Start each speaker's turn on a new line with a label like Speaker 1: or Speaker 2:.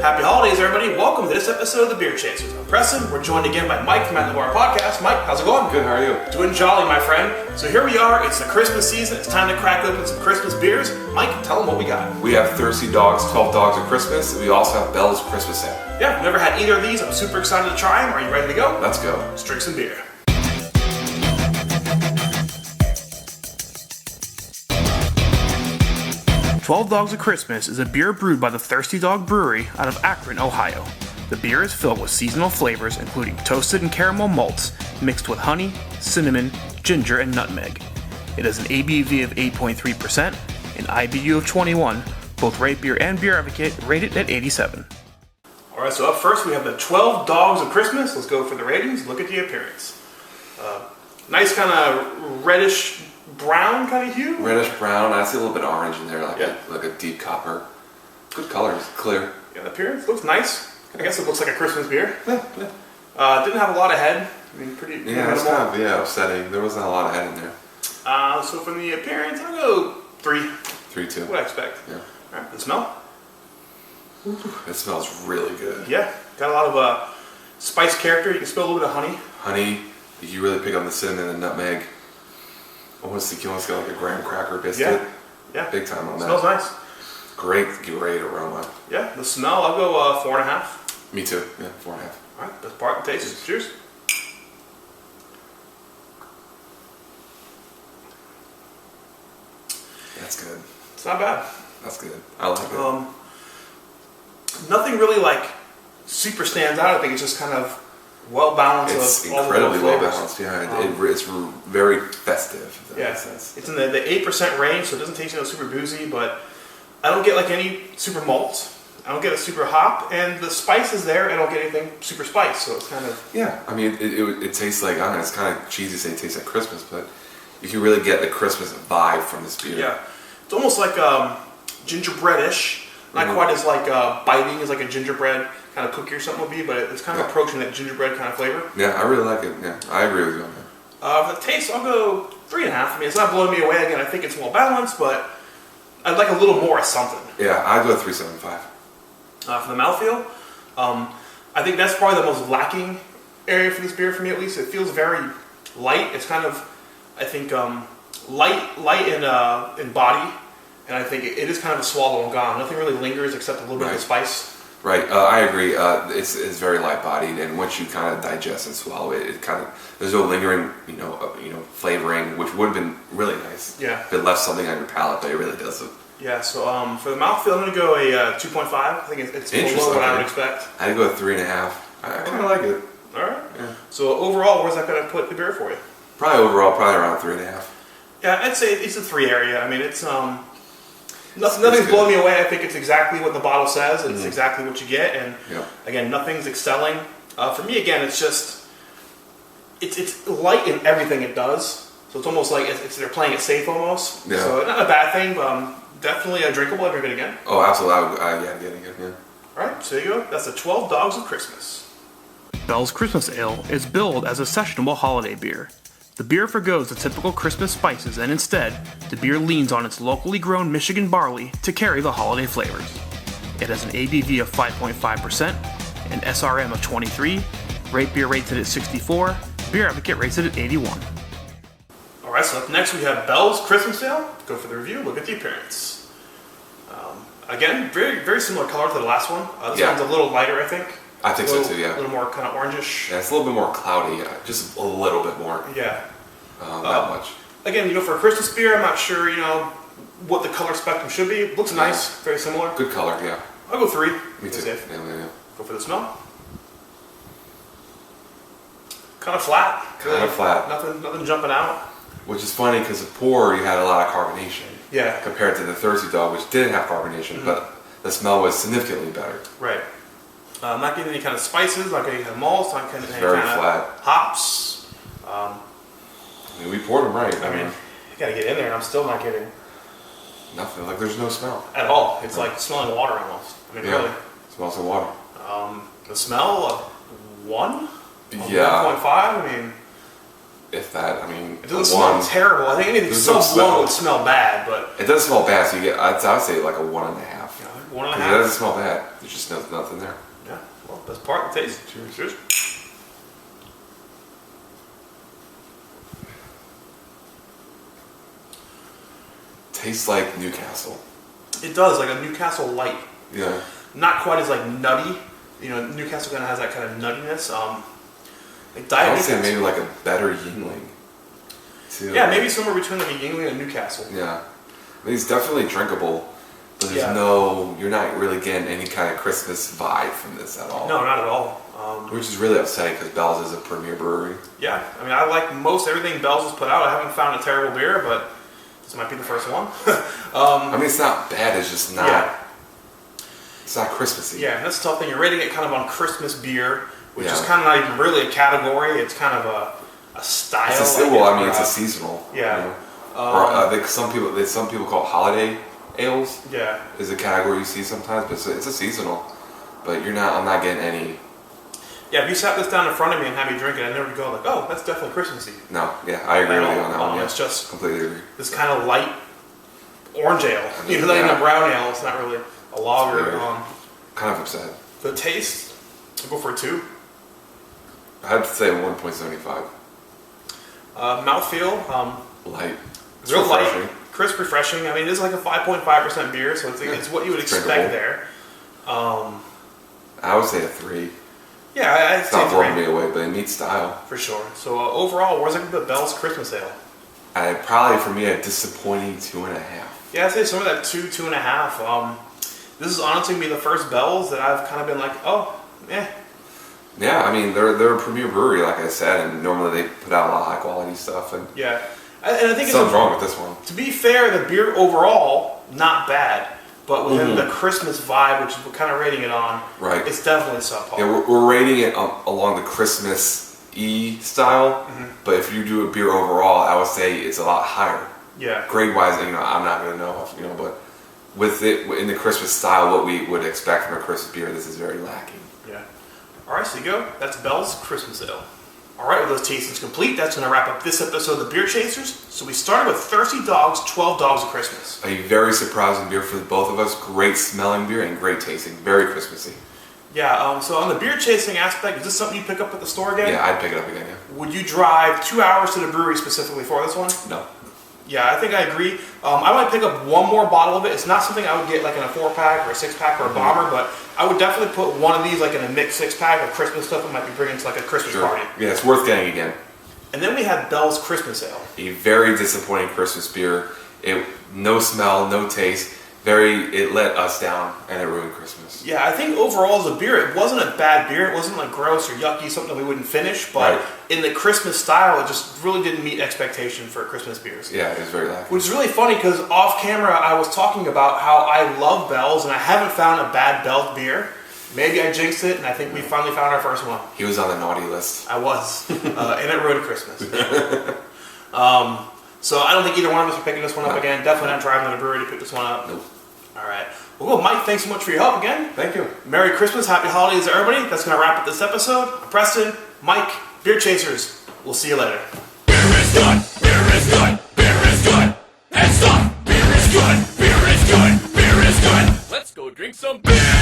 Speaker 1: Happy holidays, everybody. Welcome to this episode of The Beer Chasers. I'm Preston. We're joined again by Mike from At the Bar Podcast. Mike, how's it going?
Speaker 2: Good, how are you?
Speaker 1: Doing jolly, my friend. So here we are. It's the Christmas season. It's time to crack open some Christmas beers. Mike, tell them what we got.
Speaker 2: We have Thirsty Dogs, 12 Dogs of Christmas, and we also have Bell's Christmas Ale.
Speaker 1: Yeah, I've never had either of these. I'm super excited to try them. Are you ready to go?
Speaker 2: Let's go.
Speaker 1: Let's drink some beer. "12 Dogs of Christmas" is a beer brewed by the Thirsty Dog Brewery out of Akron, Ohio. The beer is filled with seasonal flavors including toasted and caramel malts mixed with honey, cinnamon, ginger, and nutmeg. It has an ABV of 8.3%, an IBU of 21, both Rate Beer and Beer Advocate rated at 87. Alright, so up first we have the 12 Dogs of Christmas. Let's go for the ratings. Look at the appearance. Nice kind of reddish brown kind of hue.
Speaker 2: Reddish brown. I see a little bit of orange in there, like a deep copper. Good colors, clear.
Speaker 1: Yeah, the appearance looks nice. I guess it looks like a Christmas beer.
Speaker 2: Yeah.
Speaker 1: Didn't have a lot of head. I mean, pretty.
Speaker 2: Yeah, it's kind of upsetting. There wasn't a lot of head in there.
Speaker 1: So from the appearance, I'll go 3.
Speaker 2: 3, 2.
Speaker 1: What I expect.
Speaker 2: Yeah.
Speaker 1: All right, the smell.
Speaker 2: It smells really good.
Speaker 1: Yeah, got a lot of spice character. You can smell a little bit of honey.
Speaker 2: Honey. You really pick up the cinnamon and nutmeg. You almost got like a graham cracker biscuit.
Speaker 1: Yeah.
Speaker 2: Big time on that.
Speaker 1: Smells nice.
Speaker 2: Great aroma.
Speaker 1: Yeah, the smell, I'll go 4.5.
Speaker 2: Me too. Yeah, 4.5.
Speaker 1: All right, best part of the taste. Cheers.
Speaker 2: That's good.
Speaker 1: It's not bad.
Speaker 2: That's good. I like it.
Speaker 1: Nothing really like super stands out. I think it's just kind of well balanced.
Speaker 2: It's
Speaker 1: of all
Speaker 2: incredibly
Speaker 1: the
Speaker 2: well
Speaker 1: flavors.
Speaker 2: balanced. Yeah, it's very festive. If that makes sense.
Speaker 1: It's in the 8% range, so it doesn't taste super boozy, but I don't get like any super malt. I don't get a super hop, and the spice is there. I don't get anything super spice, so it's kind of
Speaker 2: I mean, it tastes like, I don't know, it's kind of cheesy to say it tastes like Christmas, but you can really get the Christmas vibe from this beer.
Speaker 1: Yeah, it's almost like gingerbreadish. Not quite as like biting as like a gingerbread kind of cookie or something would be, but it's kind of approaching that gingerbread kind of flavor.
Speaker 2: Yeah, I really like it. Yeah, I agree with you on that.
Speaker 1: For the taste, I'll go 3.5. I mean, it's not blowing me away. Again, I think it's well balanced, but I'd like a little more of something.
Speaker 2: Yeah, I'd go 3.75.
Speaker 1: For the mouthfeel, I think that's probably the most lacking area for this beer for me, at least. It feels very light. It's kind of, I think, light in body, and I think it is kind of a swallow and gone. Nothing really lingers except a little bit of the spice.
Speaker 2: Right, I agree. It's very light bodied, and once you kind of digest and swallow it, it kind of there's no lingering, flavoring, which would have been really nice.
Speaker 1: Yeah.
Speaker 2: If it left something on your palate, but it really doesn't.
Speaker 1: Yeah. So for the mouthfeel, I'm going to go a 2.5. I think it's below what I would expect.
Speaker 2: I'd go 3.5. I kind of like it.
Speaker 1: All right.
Speaker 2: Yeah.
Speaker 1: So overall, where's that going to put the beer for you?
Speaker 2: Probably around 3.5.
Speaker 1: Yeah, I'd say it's a 3 area. I mean, it's nothing's blowing me away. I think it's exactly what the bottle says. It's exactly what you get, and again, nothing's excelling. For me, again, it's just it's light in everything it does. So it's almost like they're playing it safe almost.
Speaker 2: Yeah.
Speaker 1: So not a bad thing, but definitely drinkable. I'd drink it again.
Speaker 2: Oh, absolutely. I'm getting it. Yeah.
Speaker 1: All right, so there you go. That's the 12 Dogs of Christmas. Bell's Christmas Ale is billed as a sessionable holiday beer. The beer forgoes the typical Christmas spices, and instead, the beer leans on its locally grown Michigan barley to carry the holiday flavors. It has an ABV of 5.5%, an SRM of 23, Rate Beer rates it at 64, Beer Advocate rates it at 81. Alright, so up next we have Bell's Christmas Ale. Go for the review, look at the appearance. Again, very, very similar color to the last one. This one's a little lighter, I think.
Speaker 2: I think so too, yeah.
Speaker 1: A little more kind of orangish.
Speaker 2: Yeah, it's a little bit more cloudy, just a little bit more.
Speaker 1: Yeah.
Speaker 2: Not much.
Speaker 1: Again, for a Christmas beer, I'm not sure, what the color spectrum should be. It looks nice, very similar.
Speaker 2: Good color, yeah.
Speaker 1: I'll go 3.
Speaker 2: Me too.
Speaker 1: Safe.
Speaker 2: Yeah.
Speaker 1: Go for the smell. Kind of flat. Nothing jumping out.
Speaker 2: Which is funny because the pour, you had a lot of carbonation.
Speaker 1: Yeah.
Speaker 2: Compared to the Thirsty Dog, which didn't have carbonation, but the smell was significantly better.
Speaker 1: Right. I'm not getting any kind of spices, not getting any kind of malts, not getting any
Speaker 2: very
Speaker 1: kind
Speaker 2: flat.
Speaker 1: of hops.
Speaker 2: I mean, we poured them right.
Speaker 1: I mean, you gotta get in there, and I'm still not getting
Speaker 2: nothing. Like, there's no smell
Speaker 1: at all. It's like smelling water almost. I mean, really.
Speaker 2: It smells like water.
Speaker 1: The smell of 1?
Speaker 2: Yeah.
Speaker 1: 1.5. I mean,
Speaker 2: if that, I mean,
Speaker 1: it doesn't smell terrible. I think anything so low would smell bad, but
Speaker 2: it doesn't smell bad. So you get, I'd say like a 1.5.
Speaker 1: Yeah,
Speaker 2: 1.5. It doesn't smell bad. There's just nothing there.
Speaker 1: Yeah, well, best part, the taste. Cheers.
Speaker 2: Tastes like Newcastle.
Speaker 1: It does, like a Newcastle light.
Speaker 2: Yeah.
Speaker 1: Not quite as like nutty. You know, Newcastle kind of has that kind of nuttiness. Like Diet
Speaker 2: I would say
Speaker 1: Newcastle.
Speaker 2: maybe like a better Yingling. Too.
Speaker 1: Yeah, maybe somewhere between like a Yingling and a Newcastle.
Speaker 2: Yeah. I mean, it's definitely drinkable, but there's you're not really getting any kind of Christmas vibe from this at all.
Speaker 1: No, not at all.
Speaker 2: Which is really upsetting because Bell's is a premier brewery.
Speaker 1: Yeah, I mean, I like most everything Bell's has put out. I haven't found a terrible beer, but this might be the first one.
Speaker 2: I mean, it's not bad. It's just not. Yeah. It's not Christmassy.
Speaker 1: Yeah, that's the tough thing. You're rating it kind of on Christmas beer, which is kind of not even really a category. It's kind of a style.
Speaker 2: It's a seasonal.
Speaker 1: Yeah.
Speaker 2: You know? Or I think some people call it holiday ales.
Speaker 1: Yeah.
Speaker 2: Is a category you see sometimes, but it's a seasonal. But I'm not getting any.
Speaker 1: Yeah, if you sat this down in front of me and had me drink it, I'd never go like, oh, that's definitely Christmassy.
Speaker 2: No, yeah, I agree with you on that one. Yeah.
Speaker 1: It's just
Speaker 2: completely agree.
Speaker 1: This kind of light orange ale. Not even a brown ale. It's not really a lager.
Speaker 2: Kind of upset.
Speaker 1: The taste, I'll go for a 2.
Speaker 2: I have to say 1.75.
Speaker 1: Mouthfeel,
Speaker 2: light. It's
Speaker 1: real
Speaker 2: refreshing.
Speaker 1: Light, crisp, refreshing. I mean, it is like a 5.5% beer, so it's what you would expect there.
Speaker 2: I would say a 3.
Speaker 1: Yeah, I'd
Speaker 2: it's
Speaker 1: say
Speaker 2: not
Speaker 1: 3.
Speaker 2: blowing me away, but it meets style.
Speaker 1: For sure. So overall, where's it put Bell's Christmas Ale?
Speaker 2: Probably for me a disappointing 2.5.
Speaker 1: Yeah, I'd say somewhere that 2.5. This is honestly going to be the first Bell's that I've kind of been like, oh, eh.
Speaker 2: Yeah, I mean, they're a premier brewery, like I said, and normally they put out a lot of high quality stuff. And
Speaker 1: yeah, and I think
Speaker 2: something's wrong with this one.
Speaker 1: To be fair, the beer overall, not bad. But within the Christmas vibe, which is what kind of rating it on,
Speaker 2: right.
Speaker 1: It's definitely subpar.
Speaker 2: Yeah, we're rating it along the Christmas-y style, but if you do a beer overall, I would say it's a lot higher.
Speaker 1: Yeah.
Speaker 2: Grade-wise, I'm not going to know, but with it in the Christmas style, what we would expect from a Christmas beer, this is very lacking.
Speaker 1: Yeah. All right, so you go. That's Bell's Christmas Ale. All right, with those tastings complete, that's going to wrap up this episode of The Beer Chasers. So we started with Thirsty Dog's 12 Dogs of Christmas.
Speaker 2: A very surprising beer for both of us. Great smelling beer and great tasting. Very Christmassy.
Speaker 1: Yeah, so on the beer chasing aspect, is this something you pick up at the store again?
Speaker 2: Yeah, I'd pick it up again, yeah.
Speaker 1: Would you drive 2 hours to the brewery specifically for this one?
Speaker 2: No.
Speaker 1: Yeah, I think I agree. I might pick up one more bottle of it. It's not something I would get like in a 4-pack or a 6-pack or a bomber, but I would definitely put one of these like in a mixed 6-pack of Christmas stuff I might be bringing to like a Christmas party.
Speaker 2: Yeah, it's worth getting again.
Speaker 1: And then we have Bell's Christmas Ale.
Speaker 2: A very disappointing Christmas beer. No smell, no taste. It let us down and it ruined Christmas.
Speaker 1: Yeah, I think overall as a beer, it wasn't a bad beer. It wasn't like gross or yucky, something that we wouldn't finish. But in the Christmas style, it just really didn't meet expectation for Christmas beers.
Speaker 2: Yeah, it was very lacking.
Speaker 1: Which is really funny because off camera, I was talking about how I love Bell's and I haven't found a bad Bell's beer. Maybe I jinxed it, and I think we finally found our first one.
Speaker 2: He was on the naughty list.
Speaker 1: I was, and it ruined Christmas. So I don't think either one of us are picking this one up again. Definitely not driving to the brewery to pick this one up.
Speaker 2: Nope.
Speaker 1: All right. Well, Mike, thanks so much for your help again.
Speaker 2: Thank you.
Speaker 1: Merry Christmas, Happy Holidays to everybody. That's going to wrap up this episode. Preston, Mike, Beer Chasers. We'll see you later.
Speaker 3: Beer is good. Beer is good. Beer is good. And stop. Beer is good. Beer is good. Beer is good. Let's go drink some beer.